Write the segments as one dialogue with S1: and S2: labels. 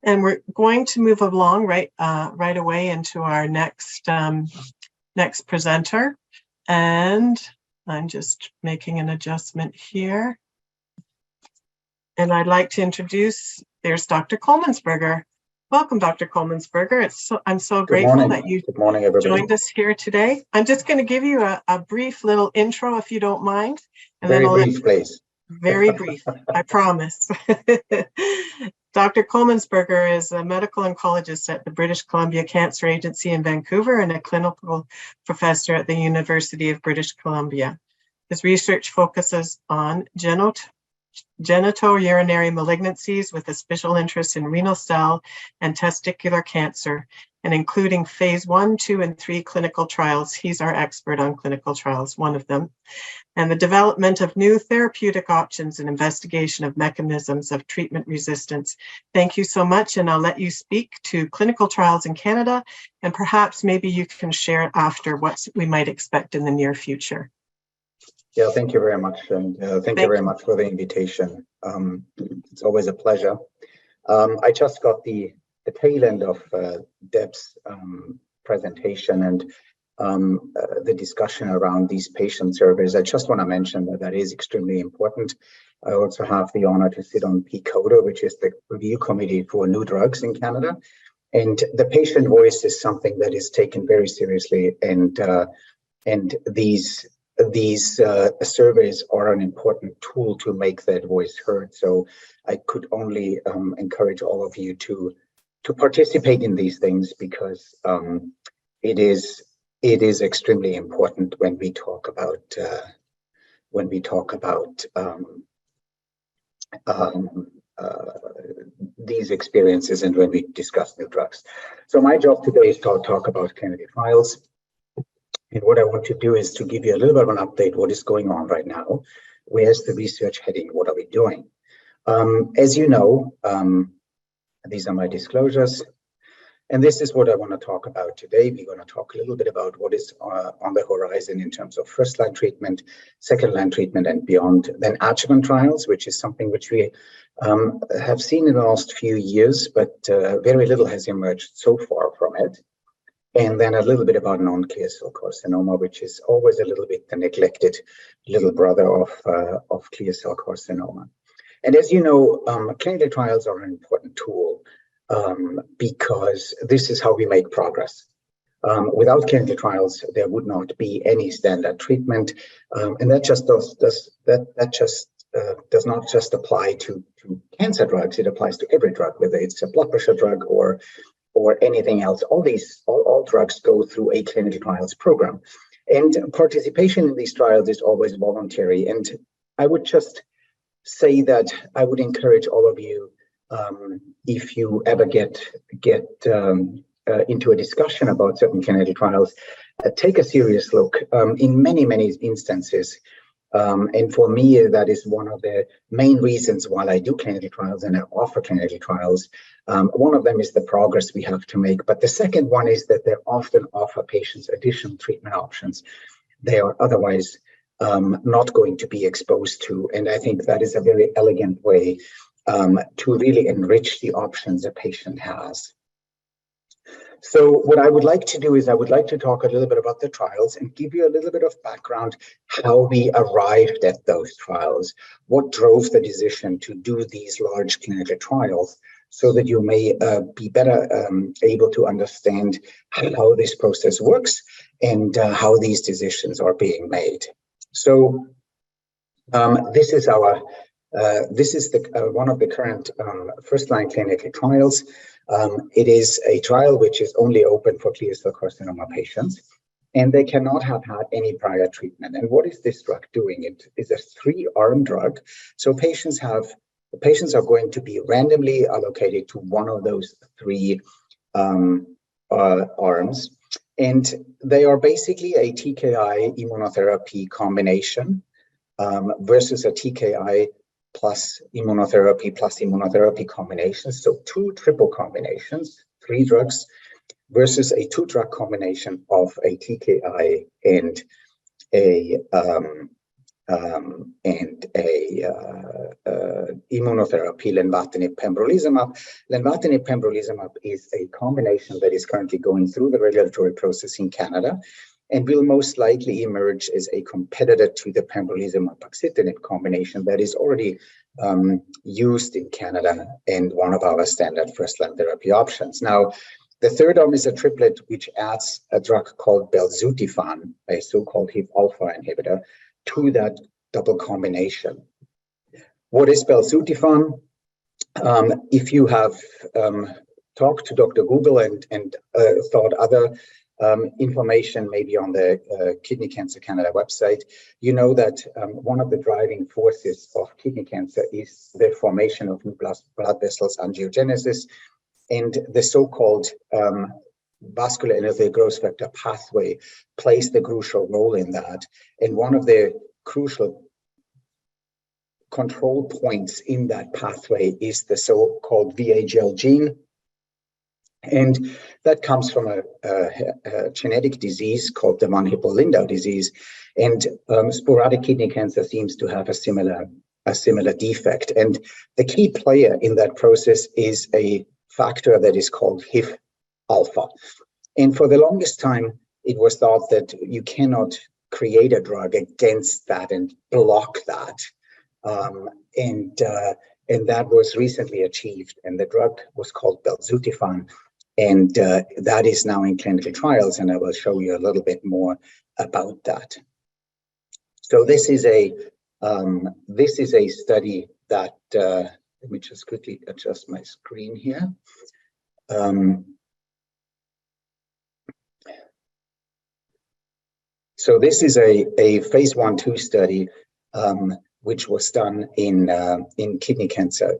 S1: And we're going to move along right away into our next presenter. And I'm just making an adjustment here. And I'd like to introduce, there's Dr. Kollmensperger. Welcome, Dr. Kollmensperger. I'm so grateful that you joined us here today. I'm just going to give you a brief little intro, if you don't mind.
S2: And very brief, please.
S1: Very brief, I promise. Dr. Kollmensperger is a medical oncologist at the British Columbia Cancer Agency in Vancouver and a clinical professor at the University of British Columbia. His research focuses on genitourinary malignancies with a special interest in renal cell and testicular cancer, and including phase 1, 2, and 3 clinical trials. He's our expert on clinical trials, one of them, and the development of new therapeutic options and investigation of mechanisms of treatment resistance. Thank you so much, and I'll let you speak to clinical trials in Canada, and perhaps maybe you can share after what we might expect in the near future.
S2: Yeah, thank you very much, and thank you very much for the invitation. It's always a pleasure. I just got the tail end of Deb's presentation and the discussion around these patient surveys. I just want to mention that is extremely important. I also have the honor to sit on PCODA, which is the review committee for new drugs in Canada. And the patient voice is something that is taken very seriously, and these surveys are an important tool to make that voice heard. So I could only encourage all of you to participate in these things, because it is extremely important when we talk about these experiences and when we discuss new drugs. So my job today is to talk about clinical trials. And what I want to do is to give you a little bit of an update, what is going on right now, where's the research heading, what are we doing? As you know, these are my disclosures, and this is what I want to talk about today. We're going to talk a little bit about what is on the horizon in terms of first-line treatment, second-line treatment, and beyond. Then adjuvant trials, which is something which we have seen in the last few years, but very little has emerged so far from it. And then a little bit about non-clear cell carcinoma, which is always a little bit the neglected little brother of clear cell carcinoma. And as you know, clinical trials are an important tool because this is how we make progress. Without clinical trials, there would not be any standard treatment, and that just does not just apply to cancer drugs. It applies to every drug, whether it's a blood pressure drug or anything else. All drugs go through a clinical trials program, and participation in these trials is always voluntary. And I would just say that I would encourage all of you, if you ever get into a discussion about certain clinical trials, take a serious look. In many instances, and for me, that is one of the main reasons why I do clinical trials and I offer clinical trials. One of them is the progress we have to make, but the second one is that they often offer patients additional treatment options they are otherwise not going to be exposed to. And I think that is a very elegant way to really enrich the options a patient has. So what I would like to do is I would like to talk a little bit about the trials and give you a little bit of background, how we arrived at those trials, what drove the decision to do these large clinical trials, so that you may be better able to understand how this process works and how these decisions are being made. So this is our one of the current first-line clinical trials. It is a trial which is only open for clear cell carcinoma patients, and they cannot have had any prior treatment. And what is this drug doing? It is a 3-arm drug. So patients are going to be randomly allocated to one of those 3 arms, and they are basically a TKI immunotherapy combination versus a TKI plus immunotherapy combination. So 2 triple combinations, 3 drugs versus a 2-drug combination of a TKI and a and a immunotherapy, lenvatinib pembrolizumab. Lenvatinib pembrolizumab is a combination that is currently going through the regulatory process in Canada and will most likely emerge as a competitor to the pembrolizumab axitinib combination that is already used in Canada and one of our standard first-line therapy options. Now, the third arm is a triplet which adds a drug called belzutifan, a so-called HIF-alpha inhibitor, to that double combination. What is belzutifan? If you have talked to Dr. Google and thought other information maybe on the Kidney Cancer Canada website, you know that one of the driving forces of kidney cancer is the formation of new blood vessels, angiogenesis, and the so-called vascular endothelial growth factor pathway plays the crucial role in that. And one of the crucial control points in that pathway is the so-called VHL gene. And that comes from a genetic disease called the von Hippel-Lindau disease. And sporadic kidney cancer seems to have a similar defect. And the key player in that process is a factor that is called HIF-alpha. And for the longest time, it was thought that you cannot create a drug against that and block that. And that was recently achieved. And the drug was called belzutifan. And that is now in clinical trials. And I will show you a little bit more about that. So this is a study that, let me just quickly adjust my screen here. So this is a phase 1/2 study which was done in kidney cancer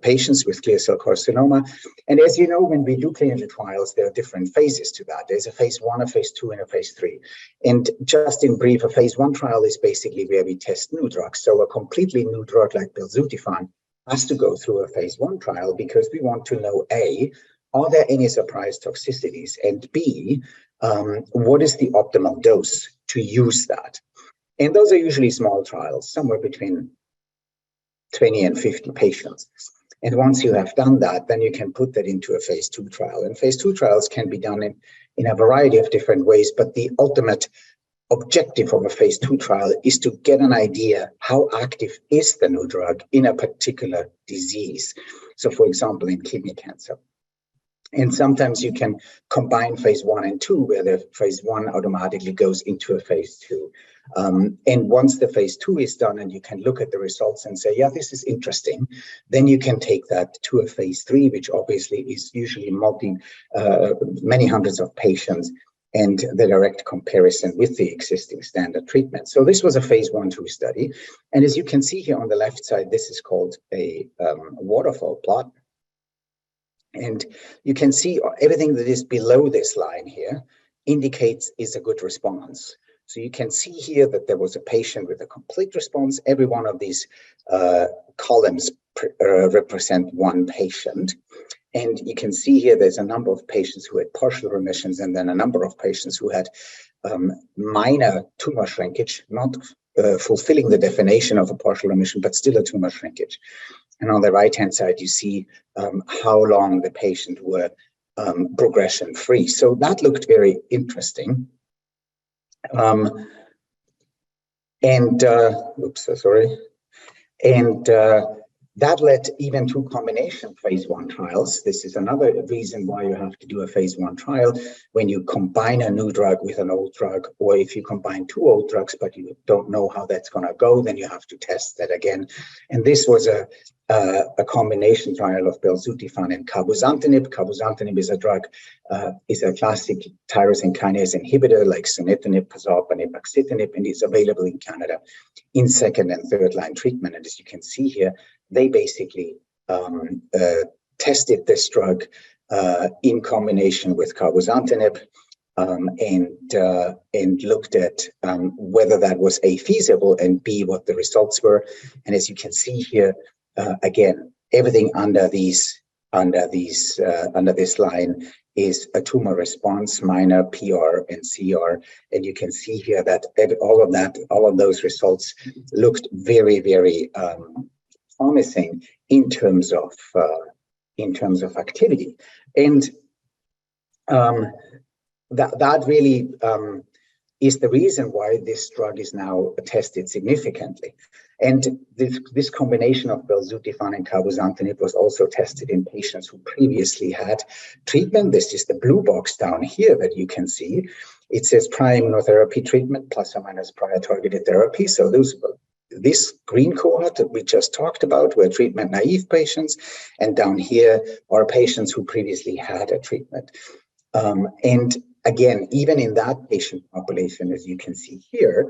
S2: patients with clear cell carcinoma. And as you know, when we do clinical trials, there are different phases to that. There's a phase 1, a phase 2, and a phase 3. And just in brief, a phase 1 trial is basically where we test new drugs. So a completely new drug like belzutifan has to go through a phase 1 trial because we want to know, A, are there any surprise toxicities? And B, what is the optimal dose to use that? And those are usually small trials, somewhere between 20 and 50 patients. And once you have done that, then you can put that into a phase 2 trial. And phase 2 trials can be done in a variety of different ways, but the ultimate objective of a phase 2 trial is to get an idea how active is the new drug in a particular disease. So for example, in kidney cancer. And sometimes you can combine phase 1 and 2, where the phase 1 automatically goes into a phase 2. And once the phase 2 is done and you can look at the results and say, yeah, this is interesting, then you can take that to a phase 3, which obviously is usually many hundreds of patients and the direct comparison with the existing standard treatment. So this was a phase 1/2 study. And as you can see here on the left side, this is called a waterfall plot. And you can see everything that is below this line here indicates is a good response. So you can see here that there was a patient with a complete response. Every one of these columns represent one patient. And you can see here there's a number of patients who had partial remissions and then a number of patients who had minor tumor shrinkage, not fulfilling the definition of a partial remission, but still a tumor shrinkage. And on the right-hand side, you see how long the patient were progression-free. So that looked very interesting. That led even to combination phase 1 trials. This is another reason why you have to do a phase 1 trial when you combine a new drug with an old drug, or if you combine 2 old drugs, but you don't know how that's going to go, then you have to test that again. And this was a combination trial of belzutifan and cabozantinib. Cabozantinib is a drug, is a classic tyrosine kinase inhibitor like sunitinib, pazopanib, axitinib, and it's available in Canada in second and third line treatment. And as you can see here, they basically tested this drug in combination with cabozantinib and looked at whether that was A, feasible, and B, what the results were. And as you can see here, again, everything under these under this line is a tumor response, minor, PR, and CR. And you can see here that all of those results looked very, very promising in terms of activity. And that really is the reason why this drug is now tested significantly. And this combination of belzutifan and cabozantinib was also tested in patients who previously had treatment. This is the blue box down here that you can see. It says prior immunotherapy treatment plus or minus prior targeted therapy. So this green cohort that we just talked about were treatment naive patients, and down here are patients who previously had a treatment. And again, even in that patient population, as you can see here,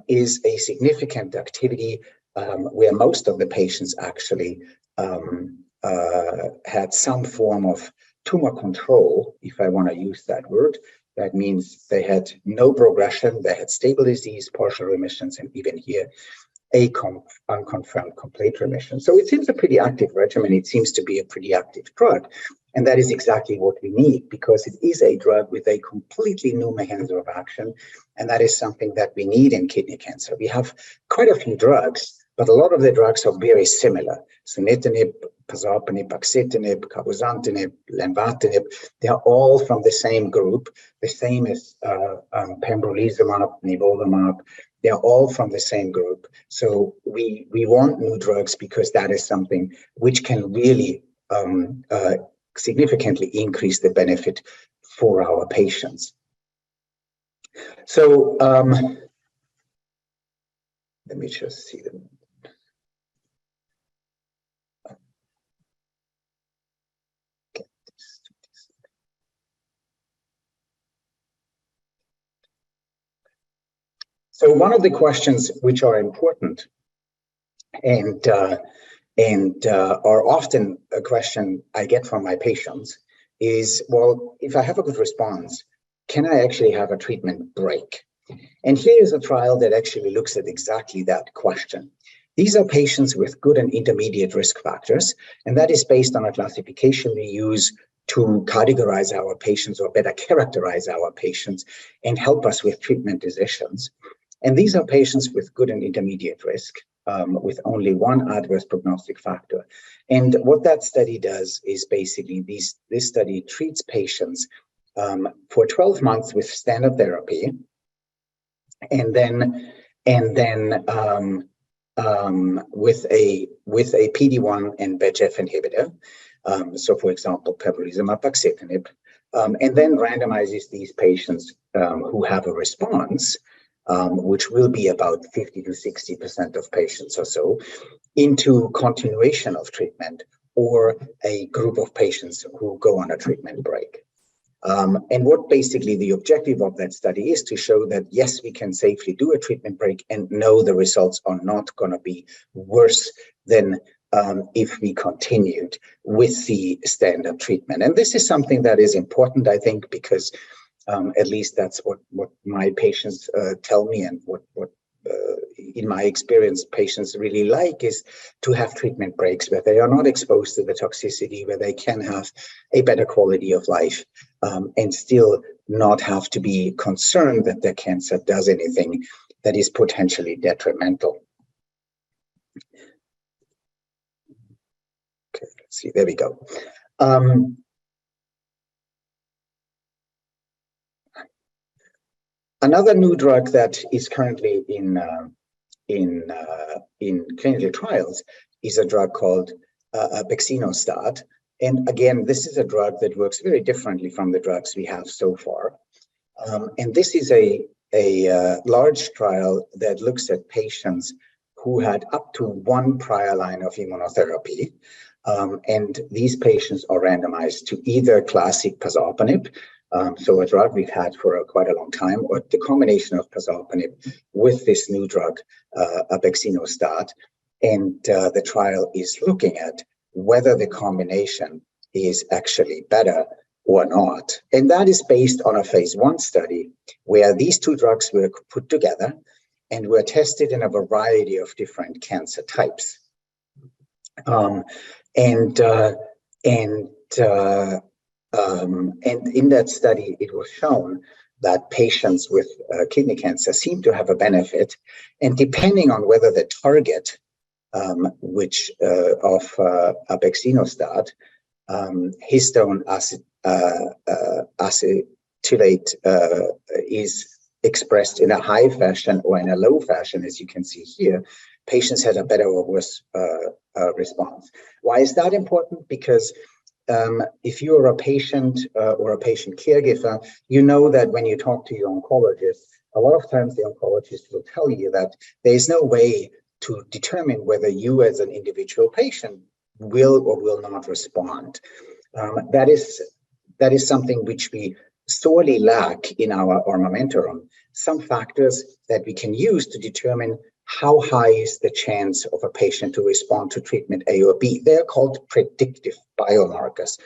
S2: is a significant activity where most of the patients actually had some form of tumor control, if I want to use that word. That means they had no progression, they had stable disease, partial remissions, and even here, unconfirmed complete remission. So it seems a pretty active regimen. It seems to be a pretty active drug. And that is exactly what we need, because it is a drug with a completely new mechanism of action. And that is something that we need in kidney cancer. We have quite a few drugs, but a lot of the drugs are very similar. Sunitinib, pazopanib, axitinib, cabozantinib, lenvatinib, they are all from the same group, the same as pembrolizumab, nivolumab. They are all from the same group. So we want new drugs because that is something which can really significantly increase the benefit for our patients. So let me just see them. So one of the questions which are important and are often a question I get from my patients is, well, if I have a good response, can I actually have a treatment break? And here is a trial that actually looks at exactly that question. These are patients with good and intermediate risk factors, and that is based on a classification we use to categorize our patients, or better characterize our patients and help us with treatment decisions. And these are patients with good and intermediate risk, with only one adverse prognostic factor. And what that study does is basically this study treats patients for 12 months with standard therapy, and then with a PD-1 and VEGF inhibitor. So, for example, pembrolizumab, axitinib, and then randomizes these patients who have a response, which will be about 50 to 60% of patients or so, into continuation of treatment, or a group of patients who go on a treatment break. And what basically the objective of that study is to show that, yes, we can safely do a treatment break, and no, the results are not going to be worse than if we continued with the standard treatment. And this is something that is important, I think, because at least that's what my patients tell me, and what in my experience, patients really like, is to have treatment breaks where they are not exposed to the toxicity, where they can have a better quality of life, and still not have to be concerned that their cancer does anything that is potentially detrimental. Okay, let's see, there we go. Another new drug that is currently in clinical trials is a drug called bexcinostat. And again, this is a drug that works very differently from the drugs we have so far. And this is a large trial that looks at patients who had up to one prior line of immunotherapy. And these patients are randomized to either classic pazopanib, so a drug we've had for quite a long time, or the combination of pazopanib with this new drug, bexcinostat. And the trial is looking at whether the combination is actually better or not. And that is based on a phase 1 study where these two drugs were put together and were tested in a variety of different cancer types. And in that study, it was shown that patients with kidney cancer seem to have a benefit. And depending on whether the target, which of abextinostat, histone acetylate, is expressed in a high fashion or in a low fashion, as you can see here, patients had a better or worse response. Why is that important? Because if you are a patient or a patient caregiver, you know that when you talk to your oncologist, a lot of times the oncologist will tell you that there is no way to determine whether you as an individual patient will or will not respond. That is something which we sorely lack in our armamentarium. Some factors that we can use to determine how high is the chance of a patient to respond to treatment A or B. They're called predictive biomarkers.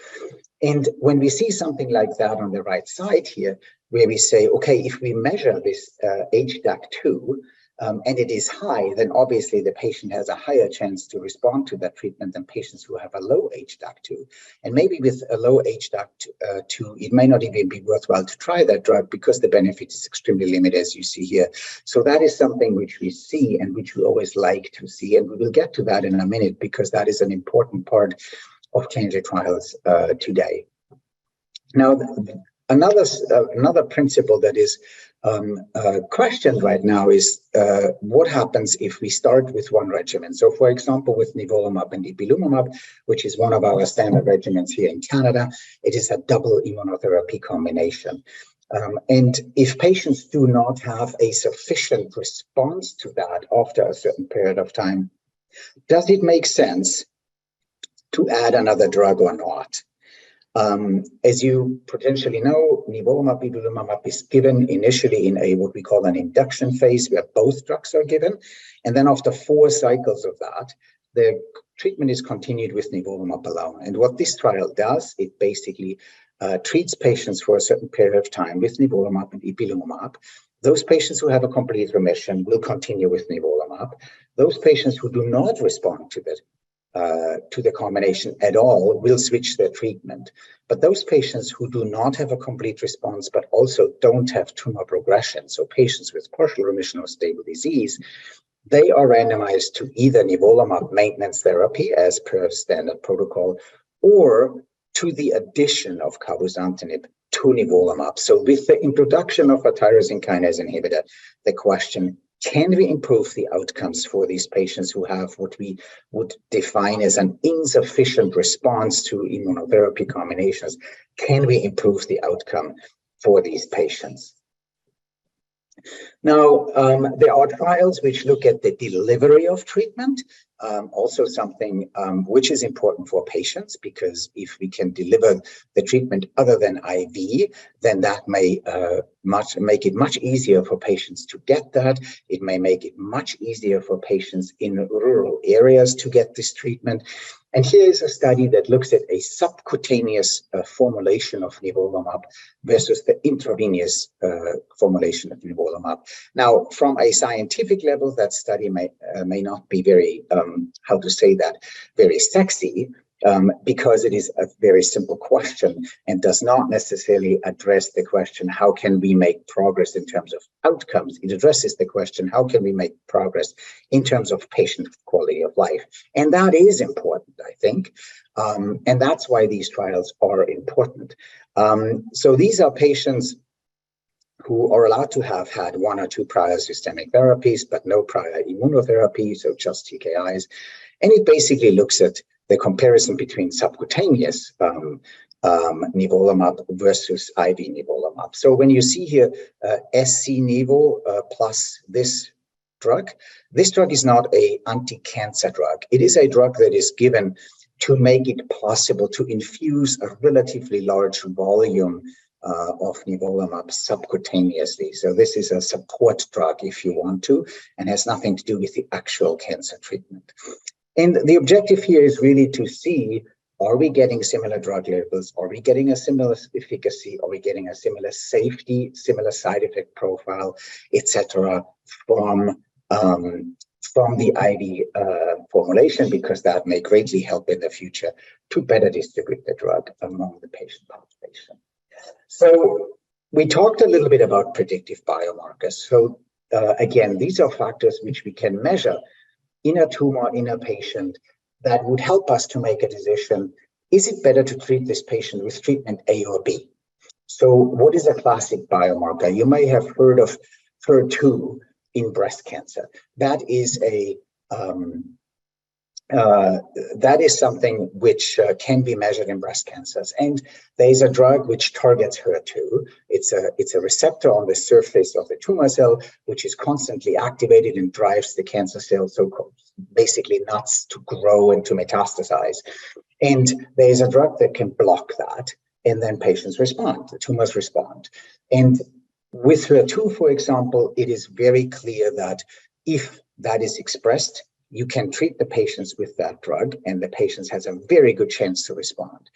S2: And when we see something like that on the right side here, where we say, okay, if we measure this HDAC2 and it is high, then obviously the patient has a higher chance to respond to that treatment than patients who have a low HDAC2. And maybe with a low HDAC2, it may not even be worthwhile to try that drug because the benefit is extremely limited, as you see here. So that is something which we see and which we always like to see. And we will get to that in a minute because that is an important part of clinical trials today. Now, another principle that is questioned right now is what happens if we start with one regimen. So, for example, with nivolumab and ipilimumab, which is one of our standard regimens here in Canada, it is a double immunotherapy combination. And if patients do not have a sufficient response to that after a certain period of time, does it make sense to add another drug or not? As you potentially know, nivolumab, ipilimumab is given initially in a what we call an induction phase, where both drugs are given, and then after 4 cycles of that, the treatment is continued with nivolumab alone. And what this trial does, it basically treats patients for a certain period of time with nivolumab and ipilimumab. Those patients who have a complete remission will continue with nivolumab. Those patients who do not respond to the combination at all will switch their treatment. But those patients who do not have a complete response, but also don't have tumor progression, so patients with partial remission or stable disease, they are randomized to either nivolumab maintenance therapy as per standard protocol, or to the addition of cabozantinib to nivolumab. So with the introduction of a tyrosine kinase inhibitor, the question, can we improve the outcomes for these patients who have what we would define as an insufficient response to immunotherapy combinations? Can we improve the outcome for these patients? Now, there are trials which look at the delivery of treatment, also something which is important for patients, because if we can deliver the treatment other than IV, then that may make it much easier for patients to get that. It may make it much easier for patients in rural areas to get this treatment. And here is a study that looks at a subcutaneous formulation of nivolumab versus the intravenous formulation of nivolumab. Now, from a scientific level, that study may not be very, very sexy, because it is a very simple question and does not necessarily address the question, how can we make progress in terms of outcomes? It addresses the question, how can we make progress in terms of patient quality of life? And that is important, I think. And that's why these trials are important. So these are patients who are allowed to have had 1 or 2 prior systemic therapies, but no prior immunotherapy, so just TKIs. And it basically looks at the comparison between subcutaneous nivolumab versus IV nivolumab. So when you see here SC-Nivo plus this drug is not an anti-cancer drug. It is a drug that is given to make it possible to infuse a relatively large volume of nivolumab subcutaneously. So this is a support drug, if you want to, and has nothing to do with the actual cancer treatment. And the objective here is really to see, are we getting similar drug levels? Are we getting a similar efficacy? Are we getting a similar safety, similar side effect profile, etc., from from the IV formulation, because that may greatly help in the future to better distribute the drug among the patient population. So we talked a little bit about predictive biomarkers. So again, these are factors which we can measure in a tumor, in a patient, that would help us to make a decision. Is it better to treat this patient with treatment A or B? So what is a classic biomarker? You may have heard of HER2 in breast cancer. That is something which can be measured in breast cancers. And there is a drug which targets HER2. It's a receptor on the surface of the tumor cell, which is constantly activated and drives the cancer cell, so basically nuts, to grow and to metastasize. And there is a drug that can block that, and then patients respond, the tumors respond. And with HER2, for example, it is very clear that if that is expressed, you can treat the patients with that drug, and the patient has a very good chance to respond.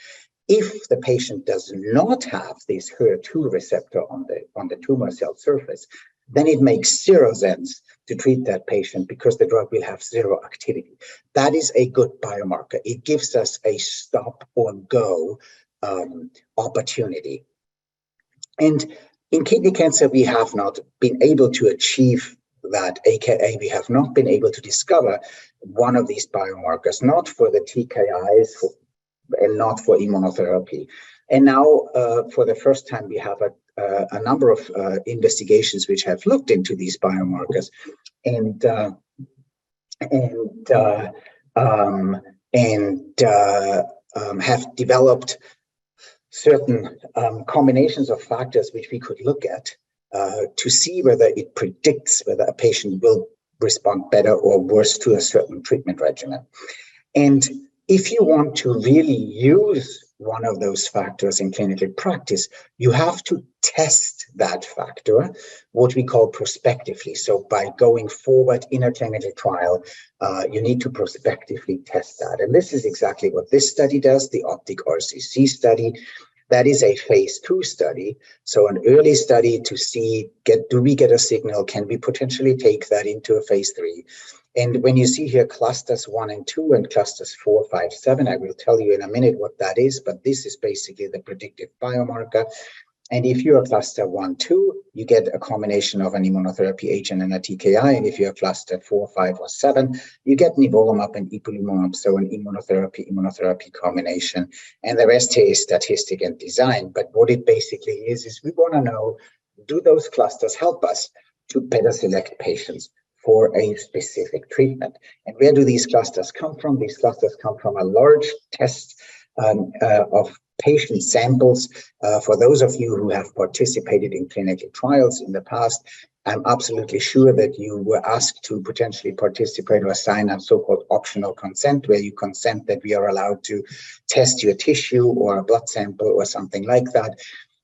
S2: If the patient does not have this HER2 receptor on the tumor cell surface, then it makes zero sense to treat that patient, because the drug will have zero activity. That is a good biomarker. It gives us a stop or go opportunity. And in kidney cancer, we have not been able to achieve that, aka we have not been able to discover one of these biomarkers, not for the TKIs and not for immunotherapy. And now, for the first time, we have a number of investigations which have looked into these biomarkers and have developed certain combinations of factors which we could look at to see whether it predicts whether a patient will respond better or worse to a certain treatment regimen. And if you want to really use one of those factors in clinical practice, you have to test that factor, what we call prospectively. So by going forward in a clinical trial, you need to prospectively test that. And this is exactly what this study does, the OPTIC-RCC study. That is a phase 2 study. So an early study to see, do we get a signal? Can we potentially take that into a phase 3? And when you see here clusters 1 and 2 and clusters 4, 5, 7, I will tell you in a minute what that is, but this is basically the predictive biomarker. And if you're cluster 1, 2, you get a combination of an immunotherapy agent and a TKI. And if you're cluster 4, 5, or 7, you get nivolumab and ipilimumab, so an immunotherapy combination. And the rest here is statistic and design. But what it basically is we want to know, do those clusters help us to better select patients for a specific treatment? And where do these clusters come from? These clusters come from a large test of patient samples. For those of you who have participated in clinical trials in the past, I'm absolutely sure that you were asked to potentially participate or sign a so-called optional consent, where you consent that we are allowed to test your tissue or a blood sample or something like that.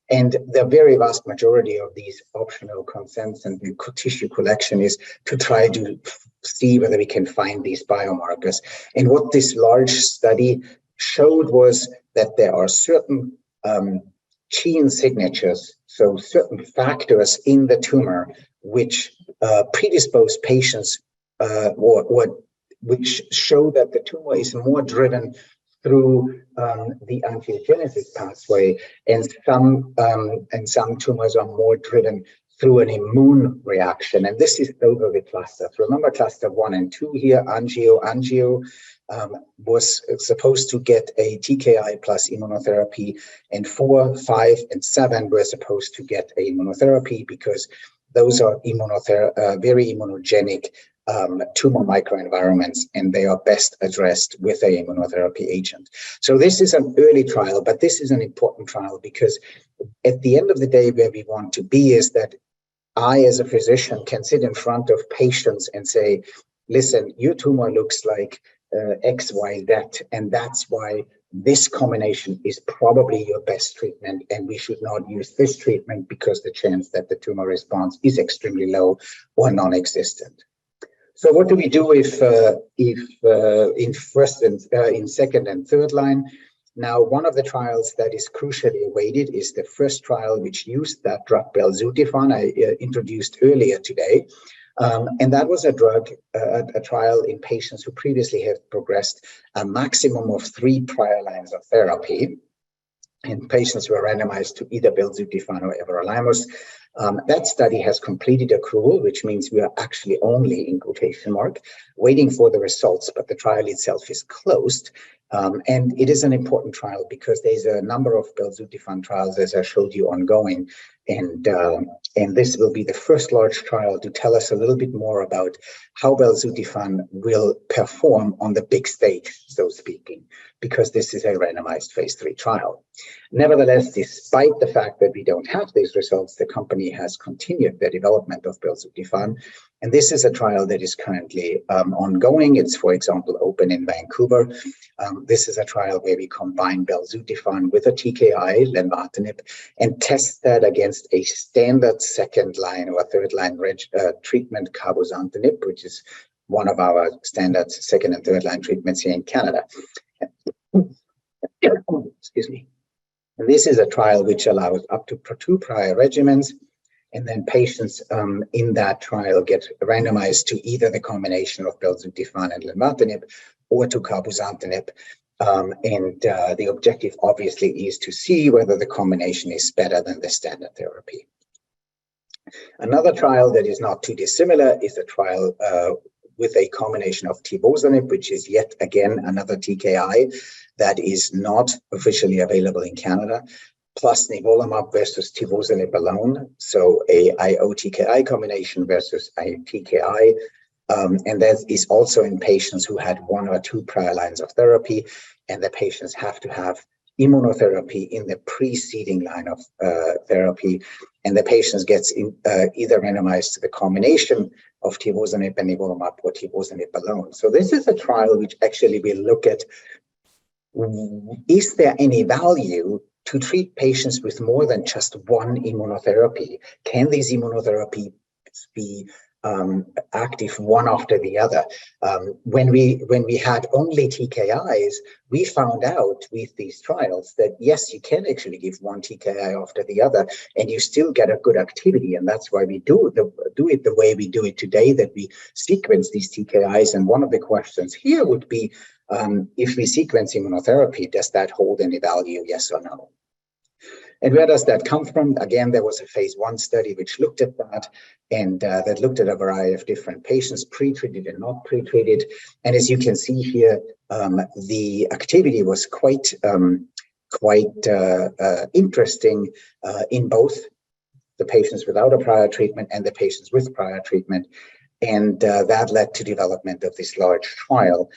S2: And the very vast majority of these optional consents and the tissue collection is to try to see whether we can find these biomarkers. And what this large study showed was that there are certain gene signatures, so certain factors in the tumor which predispose patients which show that the tumor is more driven through the angiogenesis pathway, and some tumors are more driven through an immune reaction. And those are the clusters. Remember cluster 1 and 2 here, angio was supposed to get a TKI plus immunotherapy, and 4, 5, and 7 were supposed to get a immunotherapy, because those are very immunogenic tumor microenvironments, and they are best addressed with a immunotherapy agent. So this is an early trial, but this is an important trial, because at the end of the day, where we want to be is that I, as a physician, can sit in front of patients and say, listen, your tumor looks like X, Y, Z, and that's why this combination is probably your best treatment, and we should not use this treatment because the chance that the tumor response is extremely low or non-existent. So what do we do if in second and third line? Now, one of the trials that is crucially awaited is the first trial which used that drug belzutifan I introduced earlier today. And that was a trial in patients who previously had progressed a maximum of 3 prior lines of therapy. And patients were randomized to either belzutifan or everolimus. That study has completed accrual, which means we are actually only, in quotation mark, waiting for the results, but the trial itself is closed. And it is an important trial because there's a number of belzutifan trials, as I showed you, ongoing. And this will be the first large trial to tell us a little bit more about how belzutifan will perform on the big stage, so speaking, because this is a randomized phase 3 trial. Nevertheless, despite the fact that we don't have these results, the company has continued the development of belzutifan. And this is a trial that is currently ongoing. It's, for example, open in Vancouver. This is a trial where we combine belzutifan with a TKI, lenvatinib, and test that against a standard second line or third line treatment, cabozantinib, which is one of our standard second and third line treatments here in Canada. Excuse me. And this is a trial which allows up to 2 prior regimens. And then patients in that trial get randomized to either the combination of belzutifan and lenvatinib or to cabozantinib. The objective obviously is to see whether the combination is better than the standard therapy. Another trial that is not too dissimilar is a trial with a combination of tivozanib, which is yet again another TKI that is not officially available in Canada, plus nivolumab versus tivozanib alone, so a IO-TKI combination versus a TKI. And that is also in patients who had 1 or 2 prior lines of therapy, and the patients have to have immunotherapy in the preceding line of therapy, and the patients gets either randomized to the combination of tivozanib and nivolumab or tivozanib alone. So this is a trial which actually will look at, is there any value to treat patients with more than just 1 immunotherapy? Can these immunotherapies be active one after the other? When we had only TKIs, we found out with these trials that yes, you can actually give 1 TKI after the other, and you still get a good activity. And that's why we do it the way we do it today, that we sequence these TKIs. And one of the questions here would be, if we sequence immunotherapy, does that hold any value, yes or no? And where does that come from? Again, there was a phase 1 study which looked at that, and that looked at a variety of different patients, pre-treated and not pre-treated. And as you can see here, the activity was quite interesting in both the patients without a prior treatment and the patients with prior treatment. And that led to development of this large trial,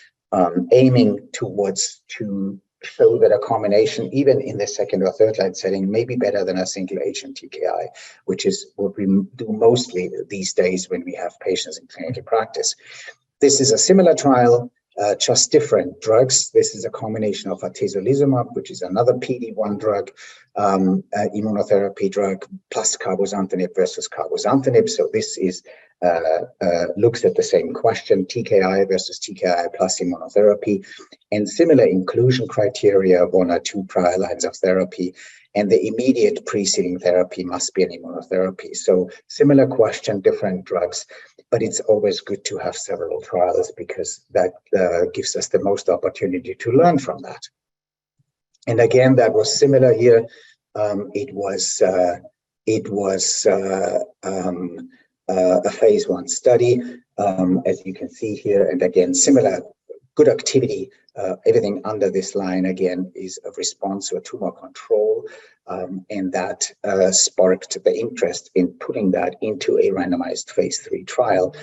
S2: aiming towards to show that a combination, even in the second or third line setting, may be better than a single agent TKI, which is what we do mostly these days when we have patients in clinical practice. This is a similar trial, just different drugs. This is a combination of atezolizumab, which is another PD-1 drug, immunotherapy drug, plus cabozantinib versus cabozantinib. So this is looks at the same question, TKI versus TKI plus immunotherapy, and similar inclusion criteria, 1 or 2 prior lines of therapy, and the immediate preceding therapy must be an immunotherapy. So similar question, different drugs, but it's always good to have several trials because that gives us the most opportunity to learn from that. And again, that was similar here. It was a phase 1 study, as you can see here, and again, similar good activity. Everything under this line, again, is a response or tumor control, and that sparked the interest in putting that into a randomized phase 3 trial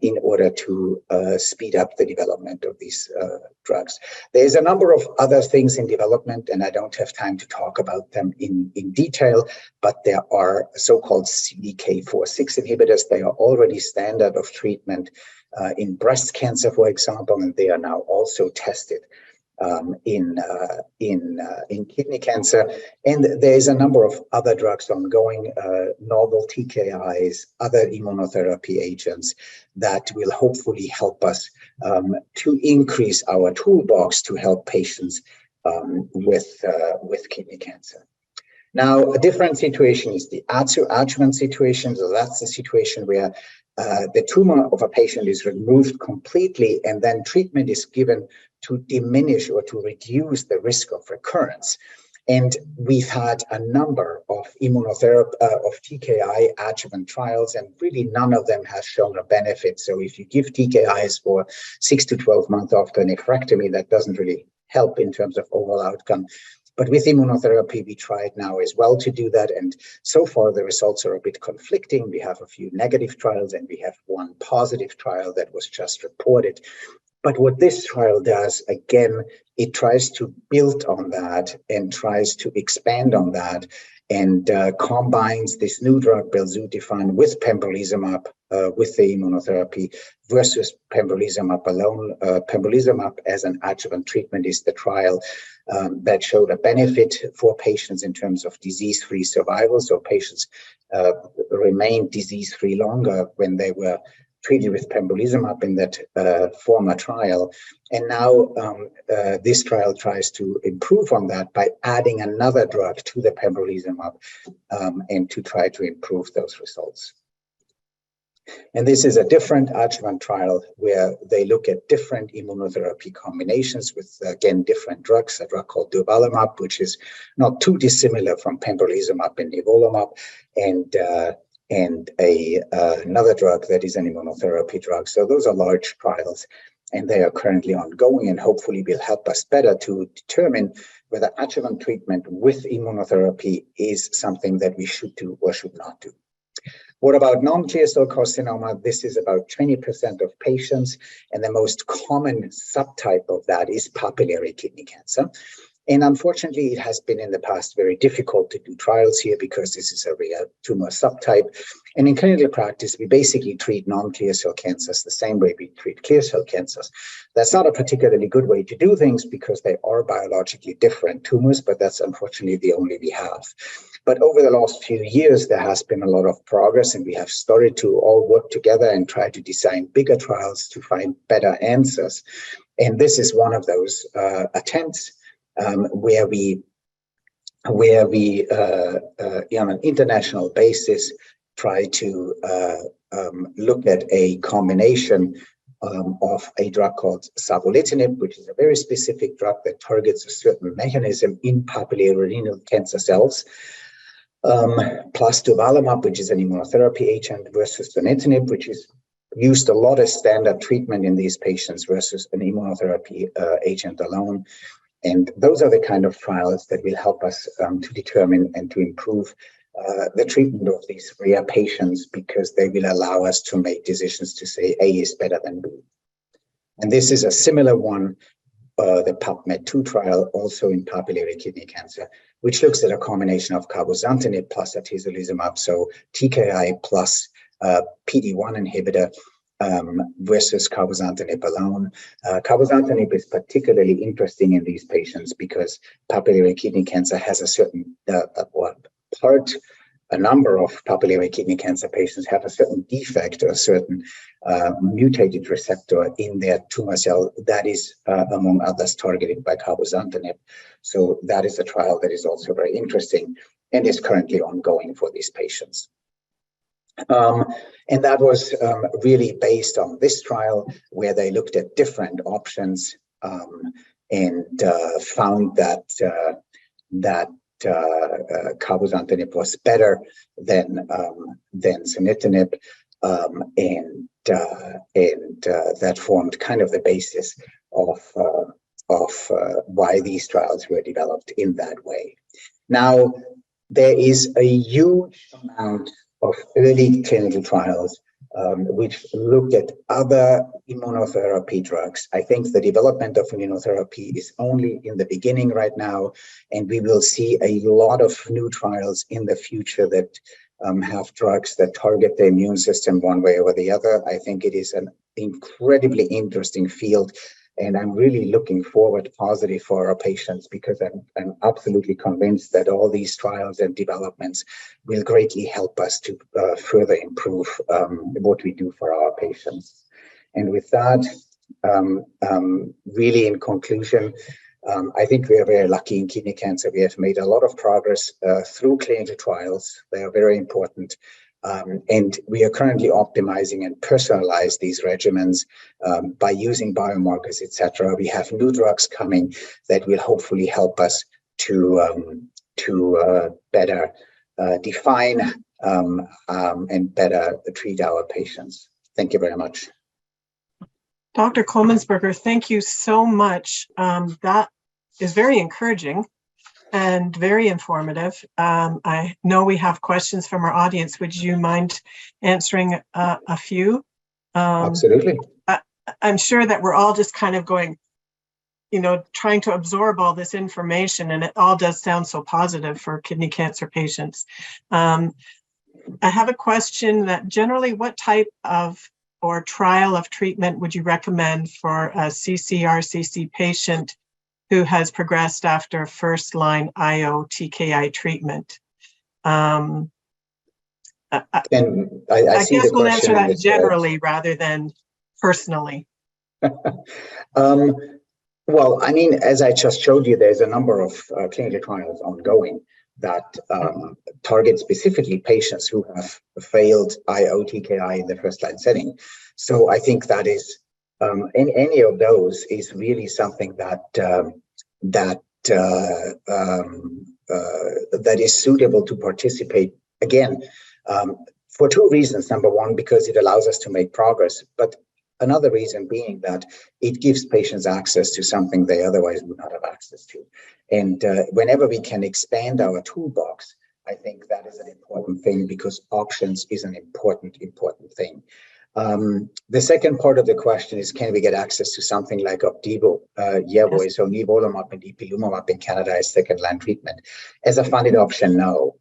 S2: in order to speed up the development of these drugs. There's a number of other things in development, and I don't have time to talk about them in detail, but there are so-called CDK4/6 inhibitors. They are already standard of treatment in breast cancer, for example, and they are now also tested in kidney cancer. And there's a number of other drugs ongoing, novel TKIs, other immunotherapy agents that will hopefully help us to increase our toolbox to help patients with kidney cancer. Now, a different situation is the adjuvant situation. So that's the situation where the tumor of a patient is removed completely, and then treatment is given to diminish or to reduce the risk of recurrence. And we've had a number of immunotherapy, of TKI adjuvant trials, and really none of them has shown a benefit. So if you give TKIs for 6 to 12 months after nephrectomy, that doesn't really help in terms of overall outcome. But with immunotherapy, we tried now as well to do that. And so far, the results are a bit conflicting. We have a few negative trials, and we have one positive trial that was just reported. But what this trial does, again, it tries to build on that and tries to expand on that, and combines this new drug, belzutifan, with pembrolizumab, with the immunotherapy versus pembrolizumab alone. Pembrolizumab as an adjuvant treatment is the trial that showed a benefit for patients in terms of disease-free survival. So patients remained disease-free longer when they were treated with pembrolizumab in that former trial. And now this trial tries to improve on that by adding another drug to the pembrolizumab and to try to improve those results. And this is a different adjuvant trial where they look at different immunotherapy combinations with, again, different drugs, a drug called durvalumab, which is not too dissimilar from pembrolizumab and nivolumab, and another drug that is an immunotherapy drug. So those are large trials, and they are currently ongoing, and hopefully will help us better to determine whether adjuvant treatment with immunotherapy is something that we should do or should not do. What about non-clear cell carcinoma? This is about 20% of patients, and the most common subtype of that is papillary kidney cancer. And unfortunately, it has been in the past very difficult to do trials here because this is a rare tumor subtype. And in clinical practice, we basically treat non-clear cell cancers the same way we treat clear cell cancers. That's not a particularly good way to do things because they are biologically different tumors, but that's unfortunately the only we have. But over the last few years, there has been a lot of progress, and we have started to all work together and try to design bigger trials to find better answers. And this is one of those attempts. Where we on an international basis try to look at a combination of a drug called savolitinib, which is a very specific drug that targets a certain mechanism in papillary renal cancer cells, plus durvalumab, which is an immunotherapy agent, versus sunitinib, which is used a lot as standard treatment in these patients versus an immunotherapy agent alone. And those are the kind of trials that will help us to determine and to improve the treatment of these rare patients, because they will allow us to make decisions to say A is better than B. And this is a similar one, the PubMed-2 trial, also in papillary kidney cancer, which looks at a combination of cabozantinib plus atezolizumab, so TKI plus PD-1 inhibitor, versus cabozantinib alone. Cabozantinib is particularly interesting in these patients because papillary kidney cancer has a certain a number of papillary kidney cancer patients have a certain defect or a certain mutated receptor in their tumor cell that is, among others, targeted by cabozantinib. So that is a trial that is also very interesting and is currently ongoing for these patients. And that was really based on this trial where they looked at different options and found that cabozantinib was better than sunitinib, and that formed kind of the basis of why these trials were developed in that way. Now, there is a huge amount of early clinical trials which looked at other immunotherapy drugs. I think the development of immunotherapy is only in the beginning right now, and we will see a lot of new trials in the future that have drugs that target the immune system one way or the other. I think it is an incredibly interesting field, and I'm really looking forward positive for our patients because I'm absolutely convinced that all these trials and developments will greatly help us to further improve what we do for our patients. And with that, really in conclusion, I think we are very lucky in kidney cancer. We have made a lot of progress through clinical trials. They are very important. And we are currently optimizing and personalize these regimens by using biomarkers, etc. We have new drugs coming that will hopefully help us to better define and better treat our patients. Thank you very much.
S1: Dr. Kommensberger, thank you so much. That is very encouraging and very informative. I know we have questions from our audience. Would you mind answering a few?
S2: Absolutely.
S1: I'm sure that we're all just kind of going, trying to absorb all this information, and it all does sound so positive for kidney cancer patients. I have a question that generally what type of or trial of treatment would you recommend for a ccRCC patient who has progressed after first-line IO TKI treatment?
S2: And I see
S1: guess
S2: the
S1: we'll
S2: question
S1: answer that generally rather than personally.
S2: Well, I mean, as I just showed you, there's a number of clinical trials ongoing that target specifically patients who have failed IO TKI in the first-line setting. So I think that is, in any of those is really something that is suitable to participate. Again, for two reasons. Number one, because it allows us to make progress, but another reason being that it gives patients access to something they otherwise would not have access to. And whenever we can expand our toolbox, I think that is an important thing, because options is an important thing. The second part of the question is, can we get access to something like Opdivo, Yervoy, so nivolumab and ipilimumab in Canada as second-line treatment? As a funded option, no.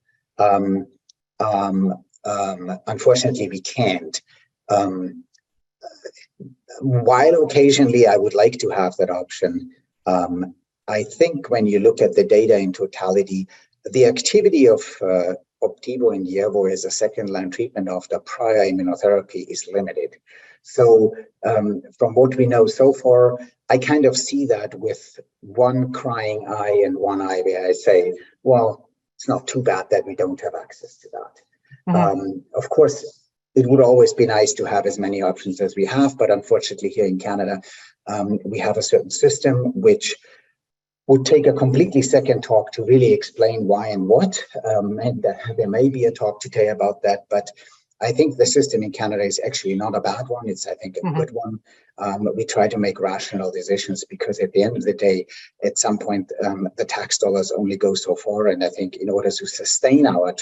S2: Unfortunately, we can't. While occasionally I would like to have that option, I think when you look at the data in totality, the activity of Opdivo and Yervoy as a second-line treatment after prior immunotherapy is limited. So from what we know so far, I kind of see that with one crying eye and one eye where I say, well, it's not too bad that we don't have access to that. Mm-hmm. Of course, it would always be nice to have as many options as we have, but unfortunately here in Canada, we have a certain system which would take a completely second talk to really explain why and what, and there may be a talk today about that, but I think the system in Canada is actually not a bad one. It's, I think, a good one. We try to make rational decisions, because at the end of the day, at some point, the tax dollars only go so far. And I think in order to sustain our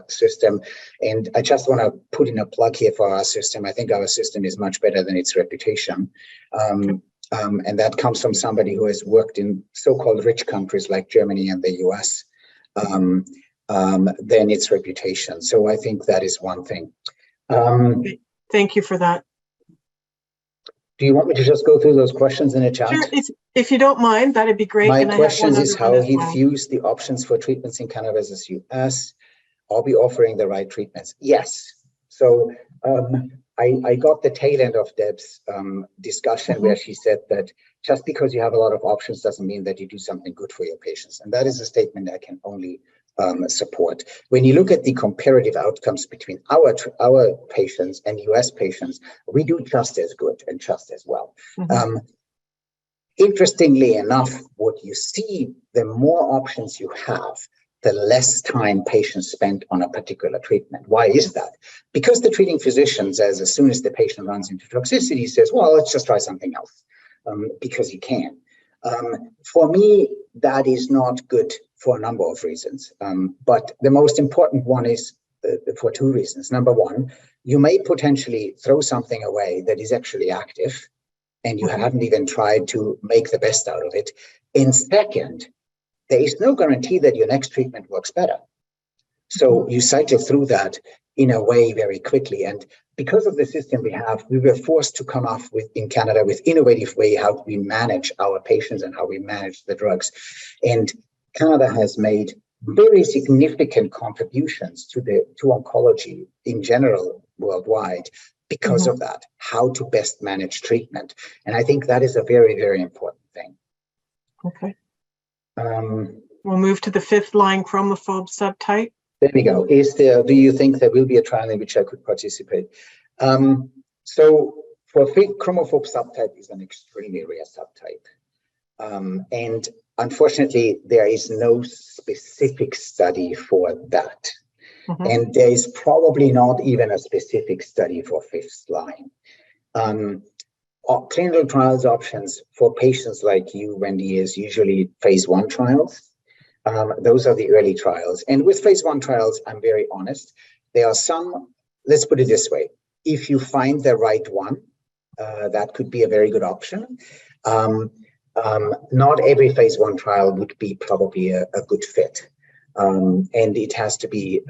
S2: system, and I just want to put in a plug here for our system, I think our system is much better than its reputation. And that comes from somebody who has worked in so-called rich countries like Germany and the US. Than its reputation. So I think that is one thing.
S1: Thank you for that.
S2: Do you want me to just go through those questions in the chat?
S1: Sure, if you don't mind, that'd be great.
S2: My question is how he views the options for treatments in Canada versus US. Are we offering the right treatments? Yes. So I got the tail end of Deb's discussion where she said that just because you have a lot of options doesn't mean that you do something good for your patients. And that is a statement I can only support. When you look at the comparative outcomes between our patients and US patients, we do just as good and just as well. Interestingly enough, what you see, the more options you have, the less time patients spend on a particular treatment. Why is that? Because the treating physician says, as soon as the patient runs into toxicity, says, well, let's just try something else, because you can. For me, that is not good for a number of reasons. But the most important one is for two reasons. Number one, you may potentially throw something away that is actually active, and you haven't even tried to make the best out of it. And second, there is no guarantee that your next treatment works better. So you cycle through that in a way very quickly. And because of the system we have, we were forced to come up with, in Canada, with innovative way how we manage our patients and how we manage the drugs. And Canada has made very significant contributions to oncology in general worldwide because of that, how to best manage treatment. And I think that is a very, very important thing.
S1: Okay.
S2: Um,
S1: We'll move to the fifth line chromophobe subtype.
S2: There we go. Do you think there will be a trial in which I could participate? So for chromophobe subtype is an extremely rare subtype. And unfortunately, there is no specific study for that.
S1: Mm-hmm.
S2: And there is probably not even a specific study for fifth line. Clinical trials options for patients like you, Wendy, is usually phase 1 trials. Those are the early trials. And with phase 1 trials, I'm very honest, there are some, let's put it this way, if you find the right one, that could be a very good option. Not every phase 1 trial would be probably a good fit. And it has to be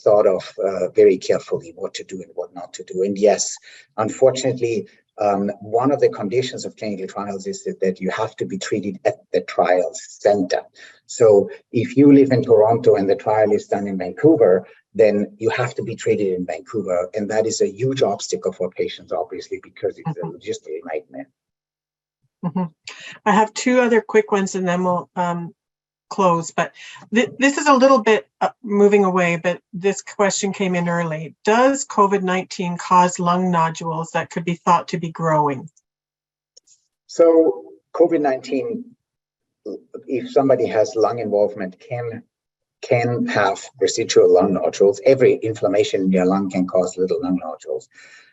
S2: thought of very carefully what to do and what not to do. And yes, unfortunately, one of the conditions of clinical trials is that you have to be treated at the trial center. So if you live in Toronto and the trial is done in Vancouver, then you have to be treated in Vancouver. And that is a huge obstacle for patients, obviously, because it's a logistical nightmare.
S1: Mm-hmm. I have 2 other quick ones and then we'll close, but this is a little bit moving away, but this question came in early. Does COVID-19 cause lung nodules that could be thought to be growing?
S2: So COVID-19, if somebody has lung involvement, can have residual lung nodules. Every inflammation in your lung can cause little lung nodules.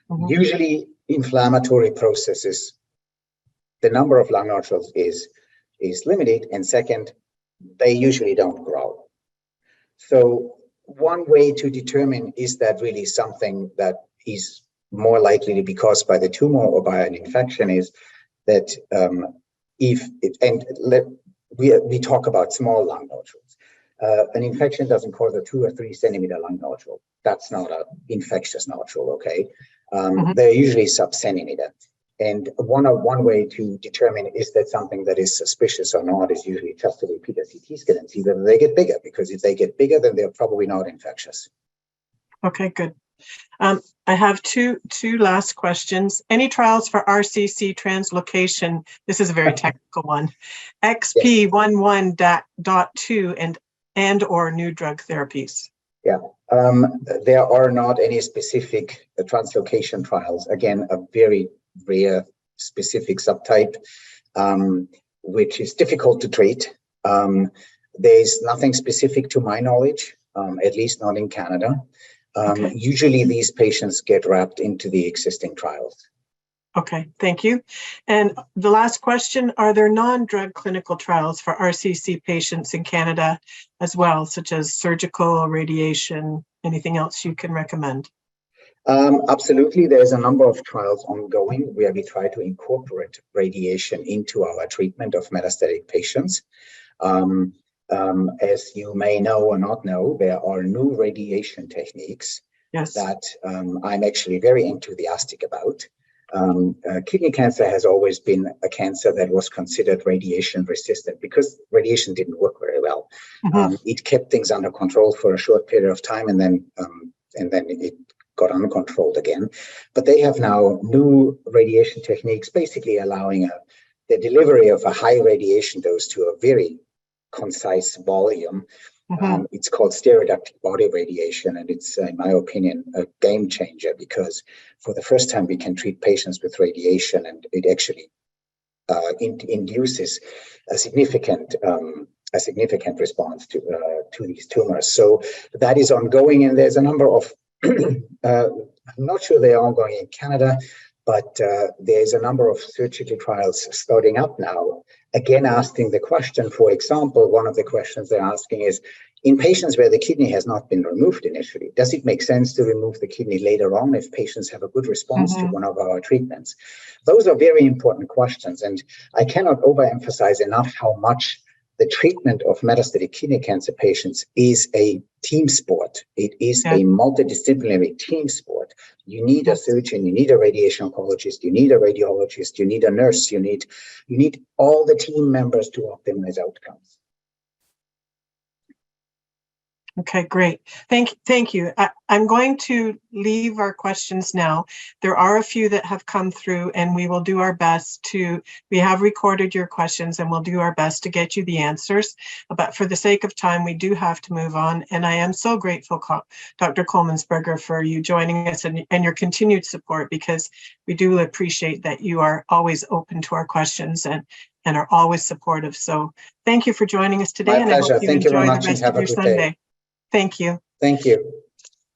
S2: Mm-hmm. Usually inflammatory processes, the number of lung nodules is limited, and second, they usually don't grow. So one way to determine is that really something that is more likely to be caused by the tumor or by an infection is that we talk about small lung nodules. An infection doesn't cause a 2 or 3 centimeter lung nodule. That's not an infectious nodule, okay? They're usually sub-centimeter. And one way to determine is that something that is suspicious or not is usually just to repeat a CT scan and see whether they get bigger, because if they get bigger, then they're probably not infectious.
S1: Okay, good. I have two last questions. Any trials for RCC translocation? This is a very technical one. XP11.2 and or new drug therapies.
S2: Yeah, there are not any specific translocation trials. Again, a very rare specific subtype, which is difficult to treat. There's nothing specific to my knowledge, at least not in Canada. Okay. Usually these patients get wrapped into the existing trials.
S1: Okay, thank you. And the last question, are there non-drug clinical trials for RCC patients in Canada as well, such as surgical, radiation, anything else you can recommend?
S2: Absolutely. There's a number of trials ongoing where we try to incorporate radiation into our treatment of metastatic patients. As you may know or not know, there are new radiation techniques that I'm actually very enthusiastic about. Kidney cancer has always been a cancer that was considered radiation resistant because radiation didn't work very well. It kept things under control for a short period of time, and then it got uncontrolled again. But they have now new radiation techniques, basically allowing the delivery of a high radiation dose to a very concise volume. It's called stereotactic body radiation, and it's, in my opinion, a game changer because for the first time we can treat patients with radiation, and it actually induces a significant response to these tumors. So that is ongoing, and there's a number of I'm not sure they are ongoing in Canada, but there's a number of surgical trials starting up now. Again, asking the question, for example, one of the questions they're asking is, in patients where the kidney has not been removed initially, does it make sense to remove the kidney later on if patients have a good response to one of our treatments? Those are very important questions, and I cannot overemphasize enough how much the treatment of metastatic kidney cancer patients is a team sport. It is a multidisciplinary team sport. You need a surgeon, you need a radiation oncologist, you need a radiologist, you need a nurse, you need all the team members to optimize outcomes.
S1: Okay, great. Thank you. I'm going to leave our questions now. There are a few that have come through, and we will do our best to, we have recorded your questions and we'll do our best to get you the answers. But for the sake of time, we do have to move on. And I am so grateful, Dr. Coleman-Sberger, for you joining us and your continued support, because we do appreciate that you are always open to our questions and are always supportive. So thank you for joining us today.
S2: My
S1: and I
S2: pleasure.
S1: hope you
S2: Thank you very
S1: enjoy the
S2: much and
S1: rest of
S2: have a
S1: your
S2: good day.
S1: Sunday. Thank you.
S2: Thank you.